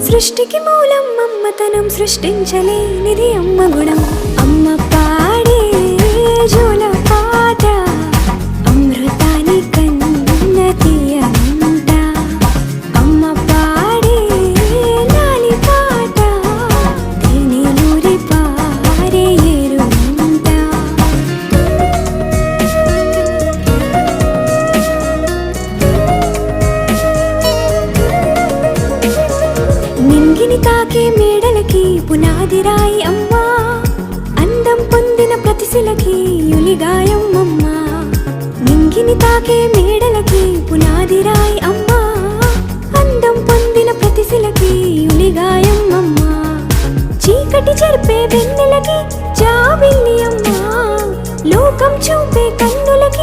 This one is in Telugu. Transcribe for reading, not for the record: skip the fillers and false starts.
సృష్టికి మూలం అమ్మతనం, సృష్టించలేనిది అమ్మ గుణం. అమ్మ పాడే జోల పాట అమృతాని కన్న తీయంట. అమ్మ పాడే లాలి పాట తేనెలూరి పారే ఏరుంట. నింగిని తాకే మేడలకి పునాది రాయి అమ్మా, అందం పొందిన ప్రతిశిలకి యులిగాయం అమ్మా. నింగిని తాకే మేడలకి పునాది రాయి అమ్మా, అందం పొందిన ప్రతిశిలకి యులిగాయం అమ్మా. చీకటి చెరిపే వెన్నెలకి జాబిల్లి అమ్మా, లోకం చూపే కన్నులకి